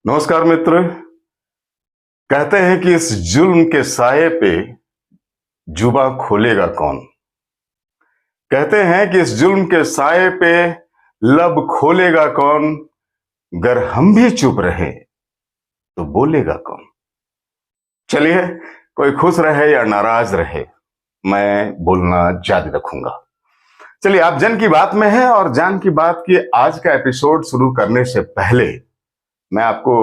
नमस्कार मित्र। कहते हैं कि इस जुल्म के साये पे जुबा खोलेगा कौन। कहते हैं कि इस जुल्म के साये पे लब खोलेगा कौन। गर हम भी चुप रहे तो बोलेगा कौन। चलिए, कोई खुश रहे या नाराज रहे, मैं बोलना जारी रखूंगा। चलिए, आप जन की बात में हैं और जान की बात की आज का एपिसोड शुरू करने से पहले मैं आपको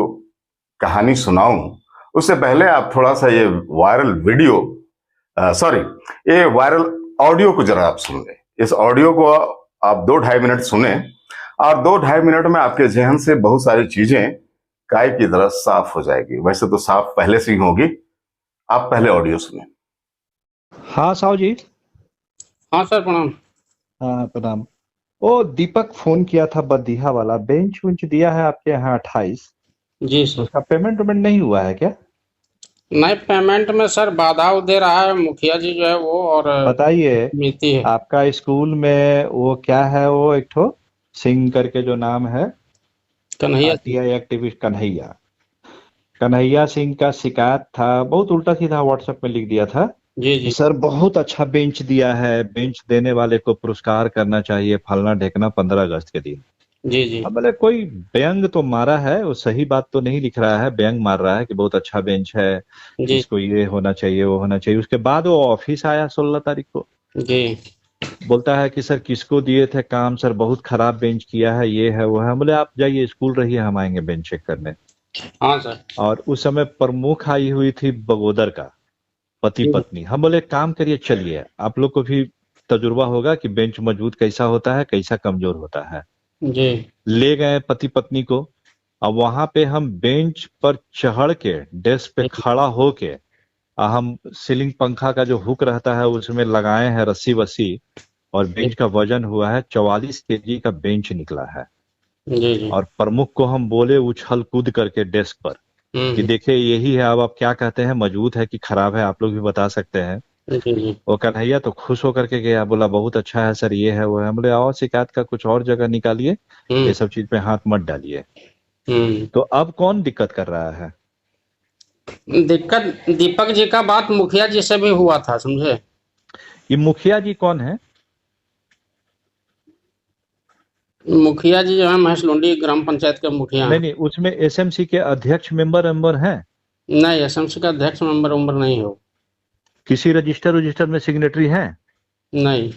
कहानी सुनाऊं, उससे पहले आप थोड़ा सा ये वायरल वीडियो सॉरी ये वायरल ऑडियो को जरा आप सुन लें। इस ऑडियो को आप 2-2.5 मिनट सुने और 2-2.5 मिनट में आपके जहन से बहुत सारी चीजें काय की तरह साफ हो जाएगी। वैसे तो साफ पहले से ही होगी। आप पहले ऑडियो सुने। हाँ साहु जी। हाँ सर, प्रणाम। हाँ प्रणाम। ओ दीपक फोन किया था बदिहा वाला, बेंच उंच दिया है आपके यहाँ 28। जी सर। उसका पेमेंट वेमेंट नहीं हुआ है क्या? नहीं, पेमेंट में सर बाधा दे रहा है मुखिया जी जो है वो, और बताइए समिति है। आपका स्कूल में वो क्या है, वो एक ठो सिंह करके जो नाम है, कन्हैया आरटीआई एक्टिविस्ट कन्हैया कन्हैया सिंह का शिकायत था, बहुत उल्टा सीधा व्हाट्सएप में लिख दिया था जी कि जी सर बहुत अच्छा बेंच दिया है, बेंच देने वाले को पुरस्कार करना चाहिए, फलना ढेकना 15 अगस्त के दिन। जी जी अब बोले कोई व्यंग तो मारा है, वो सही बात तो नहीं लिख रहा है, व्यंग मार रहा है कि बहुत अच्छा बेंच है, जी इसको ये होना चाहिए वो होना चाहिए। उसके बाद वो ऑफिस आया 16 तारीख को, जी। बोलता है कि सर किसको दिए थे काम, सर बहुत खराब बेंच किया है, ये है वो है। बोले आप जाइए स्कूल रहिए, हम आएंगे बेंच चेक करने। हाँ सर। और उस समय प्रमुख आई हुई थी बगोदर का, पति जी पत्नी। हम बोले काम करिए, चलिए आप लोग को भी तजुर्बा होगा कि बेंच मजबूत कैसा होता है, कैसा कमजोर होता है। जी ले गए पति पत्नी को। अब वहां पे हम बेंच पर चढ़ के, डेस्क पे खड़ा होके, हम सीलिंग पंखा का जो हुक रहता है उसमें लगाए हैं रस्सी वस्सी, और बेंच का वजन हुआ है 44 केजी का बेंच निकला है। जी जी। और प्रमुख को हम बोले उछल कूद करके डेस्क पर कि देखिए यही है, अब आप क्या कहते हैं, मजबूत है कि खराब है, आप लोग भी बता सकते हैं। जी जी। वो कन्हैया तो खुश होकर के गया, बोला बहुत अच्छा है सर, ये है वो है। बोले और शिकायत का कुछ और जगह निकालिए, ये सब चीज पे हाथ मत डालिए। तो अब कौन दिक्कत कर रहा है? दिक्कत दीपक जी का बात मुखिया जी से भी हुआ था, समझे। ये मुखिया जी कौन है? मुखिया जी जो है महेशलुंडी ग्राम पंचायत के मुखिया नहीं हैं। नहीं, उसमें एसएमसी के अध्यक्ष मेंबर हैं? नहीं, एसएमसी का अध्यक्ष मेंबर उम्र नहीं हो। किसी रजिस्टर में सिग्नेटरी हैं? नहीं।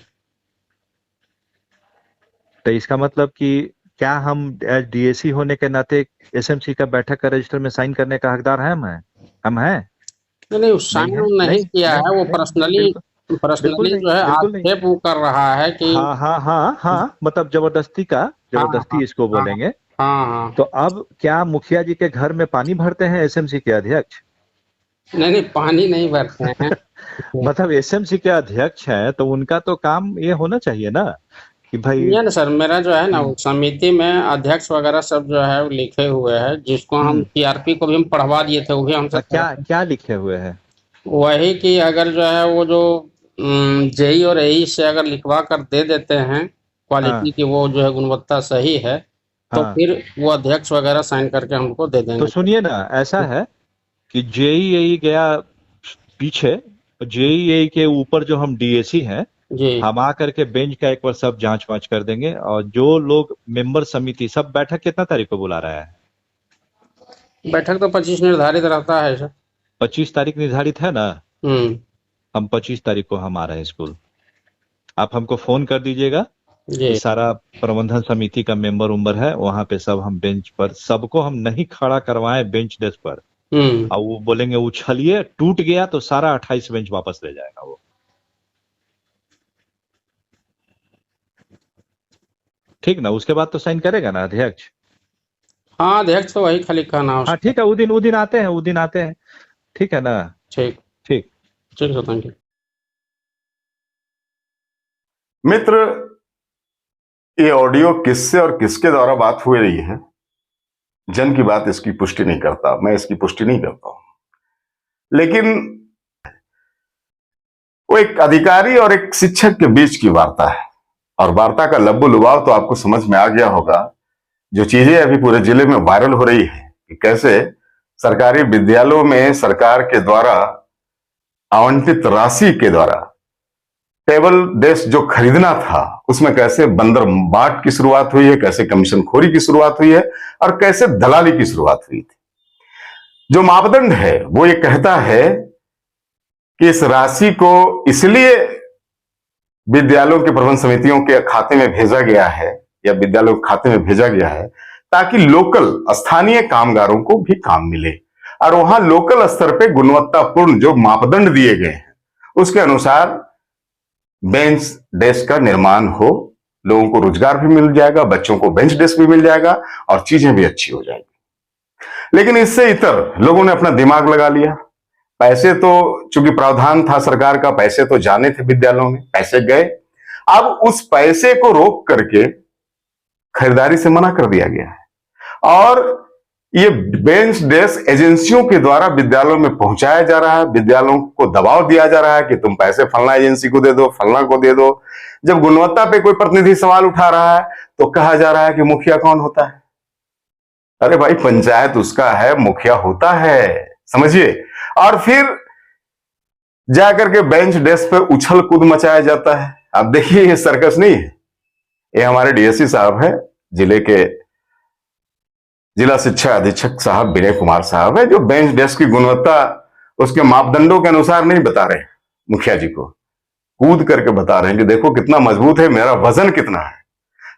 तो इसका मतलब कि क्या हम एज डीएसी होने के नाते एसएमसी का बैठक का रजिस्टर में साइन करने का हकदार हैं? हम हैं? नहीं, नहीं साइन है, नहीं किया नहीं है वो। नहीं, पर्सनली बिल्कुल बिल्कुल नहीं, जो है बिल्कुल नहीं। आक्षेप वो कर रहा है कि हाँ हाँ हाँ हाँ, मतलब हाँ हाँ जबरदस्ती इसको हाँ बोलेंगे। हाँ हाँ। तो अब क्या मुखिया जी के घर में पानी भरते हैं एसएमसी के अध्यक्ष? नहीं नहीं, पानी नहीं भरते हैं। मतलब एसएमसी के अध्यक्ष हैं तो उनका तो काम ये होना चाहिए ना कि भाई। ये ना सर, मेरा जो है ना वो समिति में अध्यक्ष वगैरह सब जो है वो लिखे हुए हैं, जिसको हम सीआरपी को भी हम पढ़वा दिए थे, वो भी हमसे क्या क्या लिखे हुए हैं? वही कि अगर जो है वो जो जेई और एई से अगर लिखवा कर दे देते हैं क्वालिटी हाँ की, वो जो है गुणवत्ता सही है, तो हाँ, फिर वो अध्यक्ष वगैरह साइन करके हमको दे तो देंगे। सुनिए ना, ऐसा है कि जेईई गया पीछे, जेईई के ऊपर जो हम डीएसी हैं, जी। हम आकर के बेंच का एक बार सब जांच वांच कर देंगे। और जो लोग मेंबर समिति सब, बैठक कितना तारीख को बुला रहा है? बैठक तो 25 निर्धारित रहता है सर। 25 तारीख निर्धारित है ना? हम्म। हम 25 तारीख को हम आ रहे हैं स्कूल। आप हमको फोन कर दीजिएगा कि जी सारा प्रबंधन समिति का मेंबर उम्बर है वहां पे, सब हम बेंच पर, सबको हम नहीं खड़ा करवाए बेंच डेस्क पर। और वो बोलेंगे उछलिए, टूट गया तो सारा 28 बेंच वापस ले जाएगा वो। ठीक ना? उसके बाद तो साइन करेगा ना अध्यक्ष? हाँ, अध्यक्ष तो वही खाली कहना है हाँ उसका। ठीक है, वो दिन आते हैं, वो दिन आते हैं। ठीक है ना? ठीक। ठीक। ठीक सर, थैंक यू। मित्र, ये ऑडियो किससे और किसके द्वारा बात हुई रही है, जन की बात इसकी पुष्टि नहीं करता, मैं इसकी पुष्टि नहीं करता हूं। लेकिन वो एक अधिकारी और एक शिक्षक के बीच की वार्ता है, और वार्ता का लब्बो लुभाव तो आपको समझ में आ गया होगा। जो चीजें अभी पूरे जिले में वायरल हो रही है, कि कैसे सरकारी विद्यालयों में सरकार के द्वारा आवंटित राशि के द्वारा टेबल डेस्क जो खरीदना था उसमें कैसे बंदर बाट की शुरुआत हुई है, कैसे कमीशन खोरी की शुरुआत हुई है और कैसे दलाली की शुरुआत हुई थी। जो मापदंड है वो ये कहता है कि इस राशि को इसलिए विद्यालयों के प्रबंध समितियों के खाते में भेजा गया है या विद्यालयों के खाते में भेजा गया है ताकि लोकल स्थानीय कामगारों को भी काम मिले और वहां लोकल स्तर पे गुणवत्तापूर्ण जो मापदंड दिए गए हैं उसके अनुसार बेंच डेस्क का निर्माण हो, लोगों को रोजगार भी मिल जाएगा, बच्चों को बेंच डेस्क भी मिल जाएगा और चीजें भी अच्छी हो जाएगी। लेकिन इससे इतर लोगों ने अपना दिमाग लगा लिया। पैसे तो चूंकि प्रावधान था सरकार का, पैसे तो जाने थे विद्यालयों में, पैसे गए, अब उस पैसे को रोक करके खरीदारी से मना कर दिया गया है और ये बेंच डेस्क एजेंसियों के द्वारा विद्यालयों में पहुंचाया जा रहा है। विद्यालयों को दबाव दिया जा रहा है कि तुम पैसे फलना एजेंसी को दे दो, फलना को दे दो। जब गुणवत्ता पे कोई प्रतिनिधि सवाल उठा रहा है तो कहा जा रहा है कि मुखिया कौन होता है। अरे भाई, पंचायत उसका है, मुखिया होता है, समझिए। और फिर जाकर के बेंच डेस्क पे उछल कूद मचाया जाता है। अब देखिए, ये सर्कस नहीं है, ये हमारे डीएससी साहब है, जिले के जिला शिक्षा अधीक्षक साहब विनय कुमार साहब है, जो बेंच डेस्क की गुणवत्ता उसके मापदंडों के अनुसार नहीं बता रहे मुखिया जी को, कूद करके बता रहे हैं कि देखो कितना मजबूत है, मेरा वजन कितना है।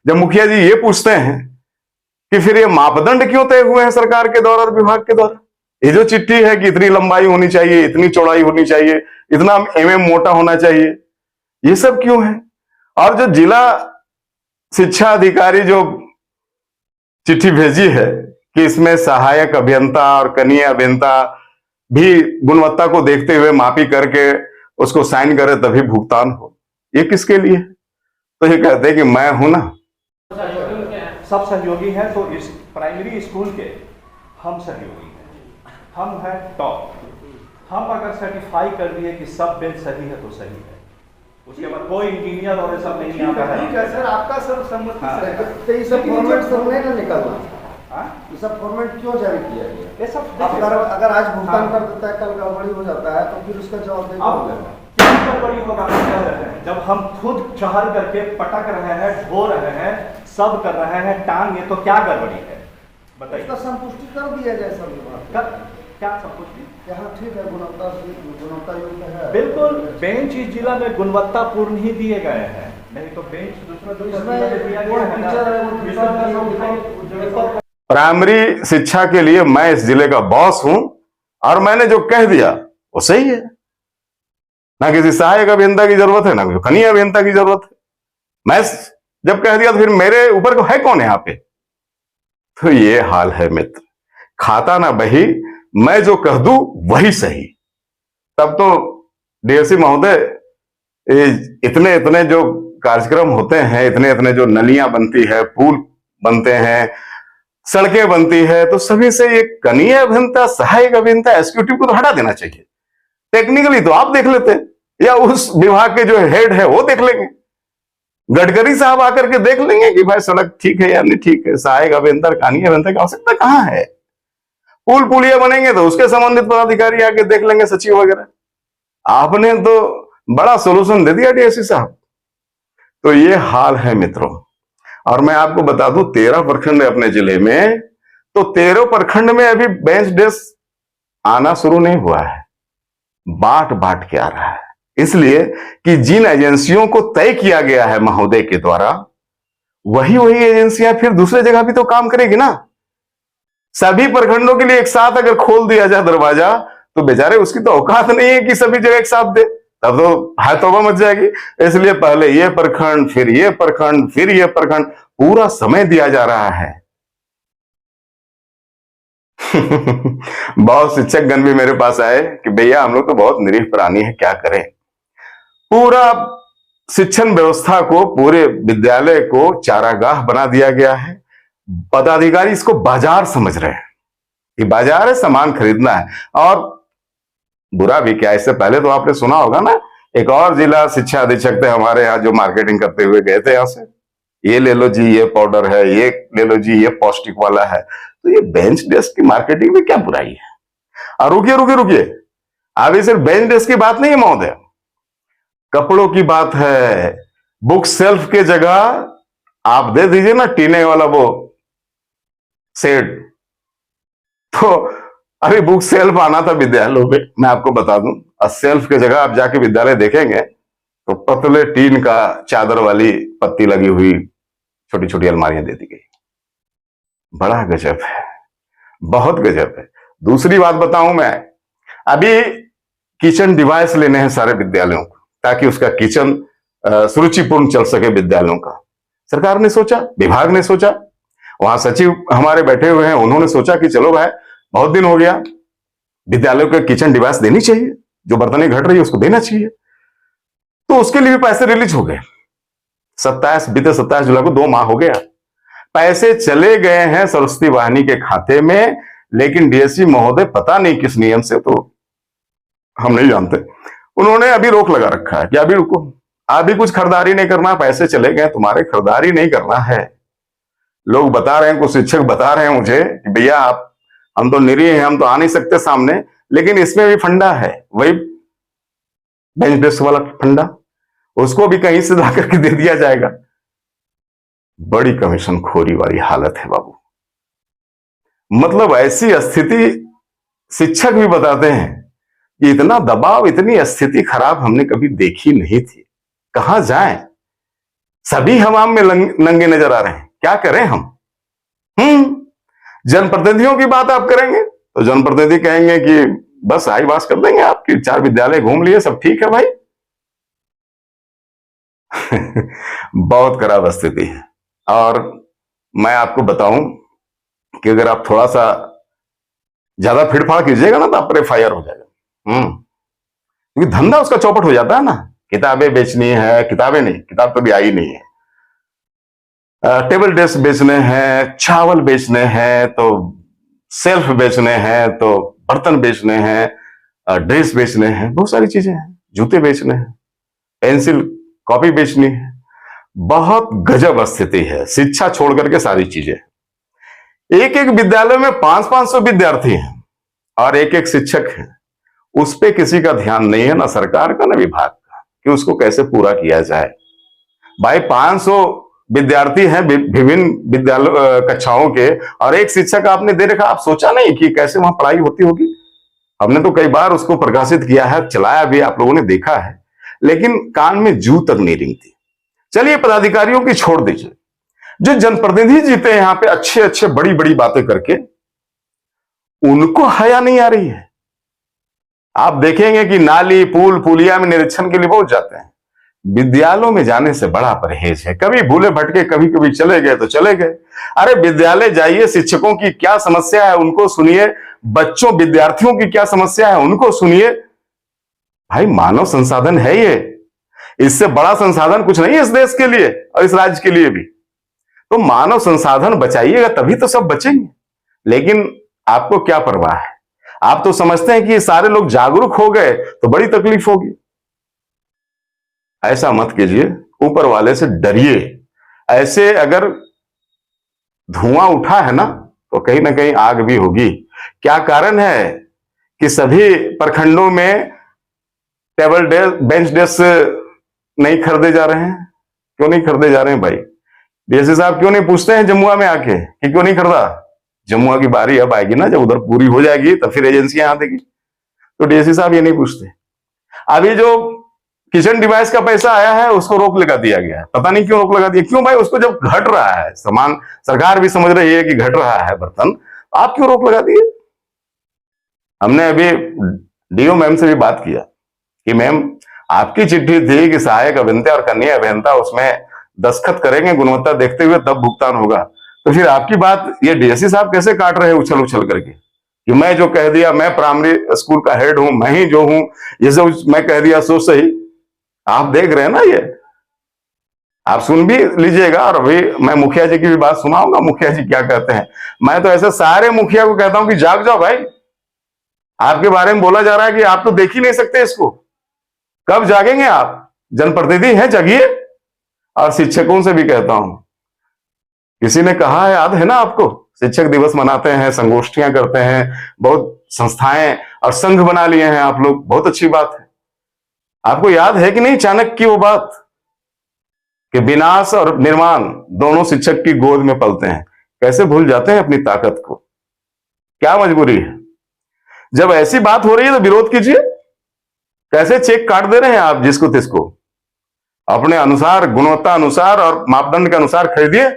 जब मुखिया जी ये पूछते हैं कि फिर ये मापदंड क्यों तय हुए हैं सरकार के द्वारा और विभाग के द्वारा, ये जो चिट्ठी है कि इतनी लंबाई होनी चाहिए, इतनी चौड़ाई होनी चाहिए, इतना एमएम मोटा होना चाहिए, ये सब क्यों है? और जो जिला शिक्षा अधिकारी जो चिट्ठी भेजी है कि इसमें सहायक अभियंता और कनीय अभियंता भी गुणवत्ता को देखते हुए मापी करके उसको साइन करे तभी भुगतान हो, ये किसके लिए? तो ये कहते हैं कि मैं हूं ना, सब सहयोगी हैं। तो इस प्राइमरी स्कूल के हम सहयोगी हैं, हम हैं टॉप। हम अगर सर्टिफाई कर दिए कि सब बेंच सही है तो सही है, उसके बाद कोई इंजीनियर और सब नहीं आता है। ठीक है सर, आपका सब सम्मति हाँ। से है। तो ये सब फॉर्मेट सब नहीं ना निकलना, हाँ? ये सब फॉर्मेट क्यों जारी किया गया? ये सब अगर आज भुगतान हाँ। कर देता है, कल गड़बड़ी हो जाता है तो फिर उसका जवाब अब देगा। क्या गड़बड़ी होगा हम कह रहे हैं, जब हम खुद चहल करके पटक रहे हैं, ढो रहे हैं, सब कर रहे हैं, टांग, ये तो क्या गड़बड़ी है बताइए? उसका संतुष्टि कर दिया जाए सब विभाग। क्या सब कुछ भी? यहाँ ठीक है, गुणवत्ता युक्त है। बिल्कुल, बेंच इस जिला में गुणवत्तापूर्ण ही दिए गए हैं, नहीं तो बेंच दूसरा इसमें जिला में दिया वो गया है ना। टीचर है, वो टीचर का प्राइमरी शिक्षा के लिए मैं इस जिले का बॉस हूं और मैंने जो कह दिया वो सही है। ना किसी सहायक अभियंता की जरूरत है, ना किसी कनीय अभियंता की जरूरत है। मैं जब कह दिया तो फिर मेरे ऊपर को है कौन यहाँ पे? तो ये हाल है मित्र, खाता ना बही, मैं जो कह दूं वही सही। तब तो डीएससी महोदय, इतने इतने जो कार्यक्रम होते हैं, इतने इतने जो नलियां बनती है, पुल बनते हैं, सड़कें बनती है, तो सभी से ये कनीय अभियंता, सहायक अभियंता, एग्जीक्यूटिव को तो हटा देना चाहिए। टेक्निकली तो आप देख लेते, या उस विभाग के जो हेड है वो देख लेंगे, गडकरी साहब आकर के देख लेंगे कि भाई सड़क ठीक है या नहीं ठीक है। सहायक अभियंता, कनीय अभियंता की आवश्यकता कहां है? पुल पुलिया बनेंगे तो उसके संबंधित पदाधिकारी आके देख लेंगे, सचिव वगैरह। आपने तो बड़ा सोल्यूशन दे दिया डीएससी साहब। तो ये हाल है मित्रों। और मैं आपको बता दूं, 13 प्रखंड है अपने जिले में, तो 13 प्रखंड में अभी बेंच डेस्क आना शुरू नहीं हुआ है, बांट बांट के आ रहा है। इसलिए कि जिन एजेंसियों को तय किया गया है महोदय के द्वारा, वही एजेंसियां फिर दूसरे जगह भी तो काम करेगी ना। सभी प्रखंडों के लिए एक साथ अगर खोल दिया जाए दरवाजा, तो बेचारे उसकी तो औकात नहीं है कि सभी जगह एक साथ दे, तब तो हाय तौबा मच जाएगी। इसलिए पहले ये प्रखंड, फिर ये प्रखंड, फिर ये प्रखंड, पूरा समय दिया जा रहा है। बहुत शिक्षक गण भी मेरे पास आए कि भैया हम लोग तो बहुत निरीह प्राणी है, क्या करें। पूरा शिक्षण व्यवस्था को, पूरे विद्यालय को चारागाह बना दिया गया है। पदाधिकारी इसको बाजार समझ रहे हैं कि बाजार है, सामान खरीदना है। और बुरा भी क्या, इससे पहले तो आपने सुना होगा ना, एक और जिला शिक्षा अधीक्षक थे हमारे यहाँ जो मार्केटिंग करते हुए गए थे यहाँ से, ये ले लो जी, ये पाउडर है, ये ले लो जी, ये पौष्टिक वाला है। तो तो ये बेंच डेस्क की मार्केटिंग में क्या बुराई है? और रुकिए रुकिए रुकिए, अभी सिर्फ बेंच डेस्क की बात नहीं है महोदय, कपड़ों की बात है। बुक सेल्फ के जगह आप दे दीजिए ना टीने वाला वो सेट, तो अभी बुक सेल्फ आना था विद्यालयों में, मैं आपको बता दूं, और सेल्फ की जगह आप जाके विद्यालय देखेंगे तो पतले टीन का चादर वाली पत्ती लगी हुई छोटी छोटी अलमारियां दे दी गई। बड़ा गजब है, बहुत गजब है। दूसरी बात बताऊं मैं, अभी किचन डिवाइस लेने हैं सारे विद्यालयों को ताकि उसका किचन सुरुचिपूर्ण चल सके विद्यालयों का। सरकार ने सोचा, विभाग ने सोचा, वहां सचिव हमारे बैठे हुए हैं, उन्होंने सोचा कि चलो भाई बहुत दिन हो गया, विद्यालयों को किचन डिवाइस देनी चाहिए, जो बर्तनें घट रही है उसको देना चाहिए। तो उसके लिए भी पैसे रिलीज हो गए। बीते 27 जुलाई को 2 माह हो गया, पैसे चले गए हैं सरस्वती वाहिनी के खाते में, लेकिन डीएससी महोदय पता नहीं किस नियम से, तो हम नहीं जानते, उन्होंने अभी रोक लगा रखा है कि अभी रुको, अभी कुछ खरीदारी नहीं करना, पैसे चले गए तुम्हारे, खरीदारी नहीं करना है। लोग बता रहे हैं, कुछ शिक्षक बता रहे हैं मुझे कि भैया आप, हम तो निरीह हैं, हम तो आ नहीं सकते सामने, लेकिन इसमें भी फंडा है, वही बेंच डेस्क वाला फंडा, उसको भी कहीं से ला करके दे दिया जाएगा। बड़ी कमीशन खोरी वाली हालत है बाबू। मतलब ऐसी स्थिति शिक्षक भी बताते हैं कि इतना दबाव, इतनी स्थिति खराब हमने कभी देखी नहीं थी। कहां जाएं? सभी हवाम में नंगे नजर आ रहे हैं, क्या करें हम? जनप्रतिनिधियों की बात आप करेंगे तो जनप्रतिनिधि कहेंगे कि बस आई बास कर देंगे आपकी, 4 विद्यालय घूम लिए, सब ठीक है भाई। बहुत खराब स्थिति है। और मैं आपको बताऊं कि अगर आप थोड़ा सा ज्यादा फिड़फाड़ कीजिएगा ना तो आप पर FIR हो जाएगा। क्योंकि धंधा उसका चौपट हो जाता है ना, किताबें बेचनी है, किताबें नहीं, किताब तो भी आई नहीं है, टेबल डेस्क बेचने हैं, चावल बेचने हैं, तो सेल्फ बेचने हैं, तो बर्तन बेचने हैं, ड्रेस बेचने हैं, बहुत सारी चीजें हैं, जूते बेचने हैं, पेंसिल कॉपी बेचनी है। बहुत गजब स्थिति है, शिक्षा छोड़ करके सारी चीजें। एक एक विद्यालय में 500-500 विद्यार्थी हैं और एक एक शिक्षक है, उस पर किसी का ध्यान नहीं है, ना सरकार का ना विभाग का, कि उसको कैसे पूरा किया जाए। भाई 500 विद्यार्थी हैं विभिन्न विद्यालय कक्षाओं के, और एक शिक्षक आपने दे रखा, आप सोचा नहीं कि कैसे वहां पढ़ाई होती होगी? हमने तो कई बार उसको प्रकाशित किया है, चलाया भी, आप लोगों ने देखा है, लेकिन कान में जू तक नहीं रिंगती। चलिए पदाधिकारियों की छोड़ दीजिए, जो जनप्रतिनिधि जीते हैं यहां पे अच्छे अच्छे बड़ी बड़ी बातें करके, उनको हया नहीं आ रही है। आप देखेंगे कि नाली पुल पुलिया में निरीक्षण के लिए बहुत जाते हैं, विद्यालयों में जाने से बड़ा परहेज है। कभी भूले भटके कभी कभी चले गए तो चले गए। अरे विद्यालय जाइए, शिक्षकों की क्या समस्या है उनको सुनिए, बच्चों विद्यार्थियों की क्या समस्या है उनको सुनिए। भाई मानव संसाधन है ये, इससे बड़ा संसाधन कुछ नहीं है इस देश के लिए और इस राज्य के लिए भी। तो मानव संसाधन बचाइएगा तभी तो सब बचेंगे। लेकिन आपको क्या परवाह है? आप तो समझते हैं कि सारे लोग जागरूक हो गए तो बड़ी तकलीफ होगी। ऐसा मत कीजिए, ऊपर वाले से डरिए। ऐसे अगर धुआं उठा है ना तो कहीं ना कहीं आग भी होगी। क्या कारण है कि सभी प्रखंडों में टेबल डेस्क बेंच डेस्क नहीं खरीदे जा रहे हैं? क्यों नहीं खरीदे जा रहे हैं भाई? डीएससी साहब क्यों नहीं पूछते हैं जमुआ में आके कि क्यों नहीं खरीदा? जमुआ की बारी अब आएगी ना, जब उधर पूरी हो जाएगी तब फिर एजेंसियां आ देगी। तो डीएससी साहब ये नहीं पूछते। अभी जो किचन डिवाइस का पैसा आया है उसको रोक लगा दिया गया है, पता नहीं क्यों रोक लगा दिया। क्यों भाई? उसको जब घट रहा है सामान, सरकार भी समझ रही है कि घट रहा है बर्तन, आप क्यों रोक लगा दिए? हमने अभी डीओ मैम से भी बात किया कि मैम आपकी चिट्ठी थी कि सहायक अभियंता और कन्या अभियंता उसमें दस्तखत करेंगे, गुणवत्ता देखते हुए तब भुगतान होगा। तो फिर आपकी बात ये डीएससी साहब कैसे काट रहे हैं उछल उछल करके कि मैं जो कह दिया, मैं प्राइमरी स्कूल का हेड हूं, मैं ही जो हूं, ये सब मैं कह दिया सो सही। आप देख रहे हैं ना, ये आप सुन भी लीजिएगा। और अभी मैं मुखिया जी की भी बात सुनाऊंगा, मुखिया जी क्या कहते हैं। मैं तो ऐसे सारे मुखिया को कहता हूं कि जाग जाओ भाई, आपके बारे में बोला जा रहा है कि आप तो देख ही नहीं सकते इसको। कब जागेंगे आप? जनप्रतिनिधि हैं, जगिए। और शिक्षकों से भी कहता हूं, किसी ने कहा है, याद है ना आपको, शिक्षक दिवस मनाते हैं, संगोष्ठियां करते हैं, बहुत संस्थाएं और संघ बना लिए हैं आप लोग, बहुत अच्छी बात है। आपको याद है कि नहीं चाणक्य की वो बात कि विनाश और निर्माण दोनों शिक्षक की गोद में पलते हैं? कैसे भूल जाते हैं अपनी ताकत को? क्या मजबूरी है? जब ऐसी बात हो रही है तो विरोध कीजिए। कैसे चेक काट दे रहे हैं आप जिसको तिसको? अपने अनुसार, गुणवत्ता अनुसार और मापदंड के अनुसार खरीदिए।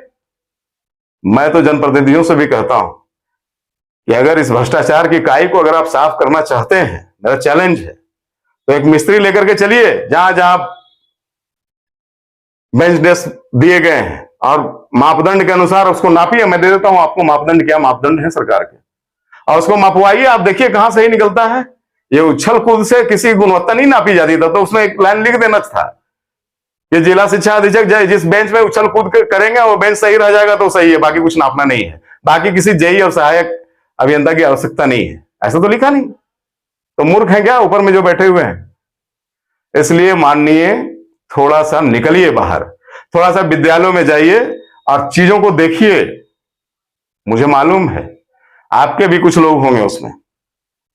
मैं तो जनप्रतिनिधियों से भी कहता हूं कि अगर इस भ्रष्टाचार की काई को अगर आप साफ करना चाहते हैं, मेरा चैलेंज है, तो एक मिस्त्री लेकर के चलिए जहां जहां बेंच डेस्क दिए गए हैं और मापदंड के अनुसार उसको नापिए। मैं दे देता हूं आपको मापदंड, क्या मापदंड है सरकार के, और उसको मापवाइए। आप देखिए कहां सही निकलता है। ये उछल कूद से किसी गुणवत्ता नहीं नापी जाती था, तो उसमें एक लाइन लिख देना था कि जिला शिक्षा अधीक्षक जिस बेंच में उछल कूद करेंगे वो बेंच सही रह जाएगा तो सही है, बाकी कुछ नापना नहीं है, बाकी किसी जेई और सहायक अभियंता की आवश्यकता नहीं है। ऐसा तो लिखा नहीं। तो मूर्ख है क्या ऊपर में जो बैठे हुए हैं? इसलिए माननीय, थोड़ा सा निकलिए बाहर, थोड़ा सा विद्यालयों में जाइए और चीजों को देखिए। मुझे मालूम है आपके भी कुछ लोग होंगे उसमें,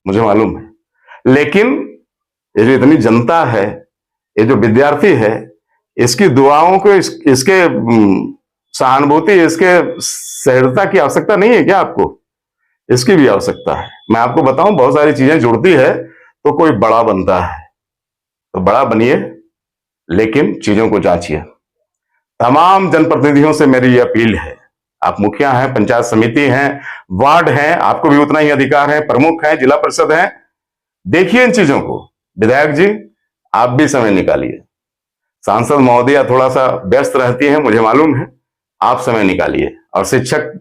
मुझे मालूम है, लेकिन ये जो इतनी जनता है, ये जो विद्यार्थी है, इसकी दुआओं को, इसके सहानुभूति, इसके सहृदता की आवश्यकता नहीं है क्या आपको? इसकी भी आवश्यकता है। मैं आपको बताऊं, बहुत सारी चीजें जुड़ती है तो कोई बड़ा बनता है। तो बड़ा बनिए, लेकिन चीजों को जांचिए। तमाम जनप्रतिनिधियों से मेरी ये अपील है, आप मुखिया हैं, पंचायत समिति हैं, वार्ड हैं, आपको भी उतना ही अधिकार है, प्रमुख हैं, जिला परिषद हैं, देखिए इन चीजों को। विधायक जी, आप भी समय निकालिए। सांसद महोदया थोड़ा सा व्यस्त रहती हैं, मुझे मालूम है, आप समय निकालिए। और शिक्षक,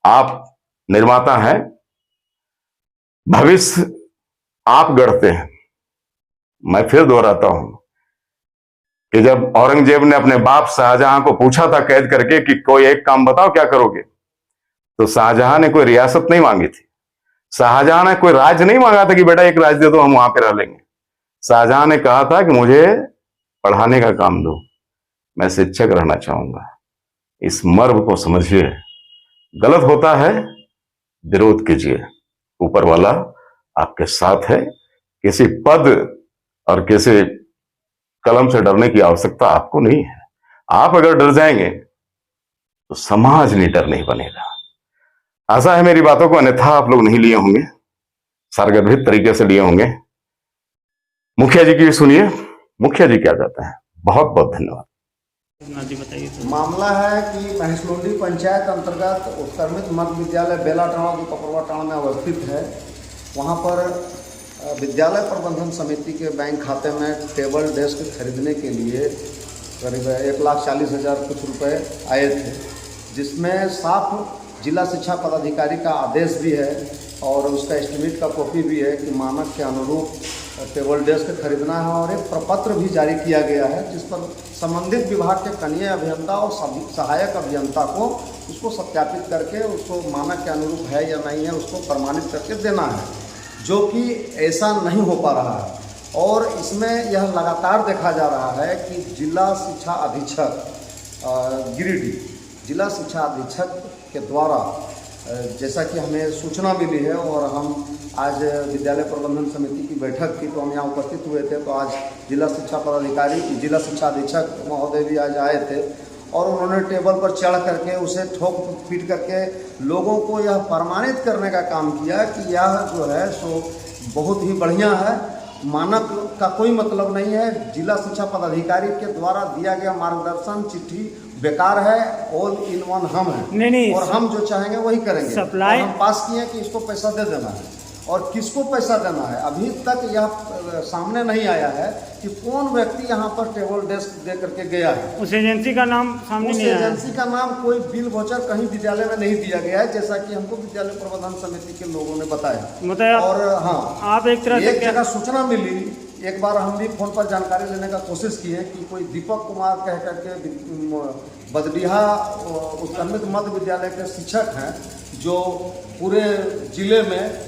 आप निर्माता हैं, भविष्य आप गढ़ते हैं। मैं फिर दोहराता हूं कि जब औरंगजेब ने अपने बाप शाहजहां को पूछा था कैद करके कि कोई एक काम बताओ क्या करोगे, तो शाहजहां ने कोई रियासत नहीं मांगी थी, शाहजहां ने कोई राज्य नहीं मांगा था कि बेटा एक राज्य दे दो हम वहां पे रह लेंगे। शाहजहां ने कहा था कि मुझे पढ़ाने का काम दो, मैं शिक्षक रहना चाहूंगा। इस मर्म को समझिए। गलत होता है, विरोध कीजिए। ऊपर वाला आपके साथ है। किसी पद और किसी कलम से डरने की आवश्यकता आपको नहीं है। आप अगर डर जाएंगे तो समाज लीडर नहीं बनेगा। आशा है मेरी बातों को अन्यथा आप लोग नहीं लिए होंगे, सारगर्भित तरीके से लिए होंगे। मुखिया जी की भी सुनिए, मुखिया जी क्या कहते हैं। बहुत बहुत धन्यवाद। मामला है कि महेशलोंडी पंचायत अंतर्गत उत्क्रमित मध्य विद्यालय बेलाटाणा जो कपड़वाटाणा में अवस्थित है, वहाँ पर विद्यालय प्रबंधन समिति के बैंक खाते में टेबल डेस्क खरीदने के लिए करीब 1,40,000 कुछ रुपए आए थे, जिसमें साफ जिला शिक्षा पदाधिकारी का आदेश भी है और उसका एस्टीमेट का कॉपी भी है कि मानक के अनुरूप टेबल डेस्क खरीदना है। और एक प्रपत्र भी जारी किया गया है जिस पर संबंधित विभाग के कनीय अभियंता और सहायक अभियंता को उसको सत्यापित करके उसको मानक के अनुरूप है या नहीं है उसको प्रमाणित करके देना है, जो कि ऐसा नहीं हो पा रहा है। और इसमें यह लगातार देखा जा रहा है कि जिला शिक्षा अधीक्षक गिरिडीह, जिला शिक्षा अधीक्षक के द्वारा जैसा कि हमें सूचना मिली है और हम आज विद्यालय प्रबंधन समिति की बैठक थी तो हम यहाँ उपस्थित हुए थे, तो आज जिला शिक्षा पदाधिकारी, जिला शिक्षा अधीक्षक महोदय भी आज आए थे और उन्होंने टेबल पर चढ़ करके उसे ठोक पीट करके लोगों को यह प्रमाणित करने का काम किया कि यह जो है सो बहुत ही बढ़िया है, मानक का कोई मतलब नहीं है, जिला शिक्षा पदाधिकारी के द्वारा दिया गया मार्गदर्शन चिट्ठी बेकार है, ऑल इन वन हम हैं नहीं, और हम जो चाहेंगे वही करेंगे। सप्लाई हम पास किए कि इसको पैसा दे देना है और किसको पैसा देना है अभी तक यह सामने नहीं आया है कि कौन व्यक्ति यहाँ पर टेबल डेस्क दे करके गया है। उस एजेंसी का नाम सामने नहीं आया। उस एजेंसी का नाम कोई बिल वोचर कहीं विद्यालय में नहीं दिया गया है, जैसा कि हमको विद्यालय प्रबंधन समिति के लोगों ने बताया। और हाँ, आप एक तरह से जगह सूचना मिली, एक बार हम भी फोन पर जानकारी लेने का कोशिश किए कि कोई दीपक कुमार कह करके बदडीहा उत्क्रमित मध्य विद्यालय के शिक्षक हैं जो पूरे जिले में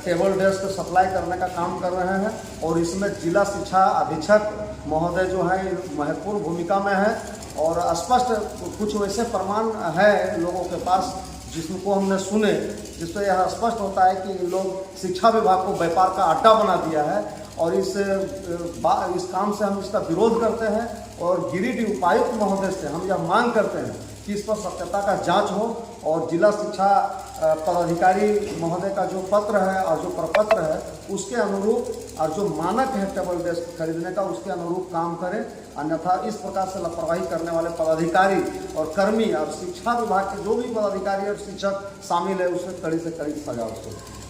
टेबल डेस्क सप्लाई करने का काम कर रहे हैं और इसमें जिला शिक्षा अधीक्षक महोदय जो है महत्वपूर्ण भूमिका में है और स्पष्ट कुछ वैसे प्रमाण है लोगों के पास जिसको हमने सुने, जिससे यह स्पष्ट होता है कि इन लोग शिक्षा विभाग को व्यापार का अड्डा बना दिया है और इस काम से हम इसका विरोध करते हैं और गिरिडीह उपायुक्त महोदय से हम यह मांग करते हैं कि इस पर सत्यता का जांच हो और जिला शिक्षा पदाधिकारी महोदय का जो पत्र है और जो प्रपत्र है उसके अनुरूप और जो मानक है टेबल डेस्क खरीदने का उसके अनुरूप काम करें। अन्यथा इस प्रकार से लापरवाही करने वाले पदाधिकारी और कर्मी और शिक्षा विभाग के जो भी पदाधिकारी और शिक्षक शामिल है उससे कड़ी से कड़ी सजा उसको।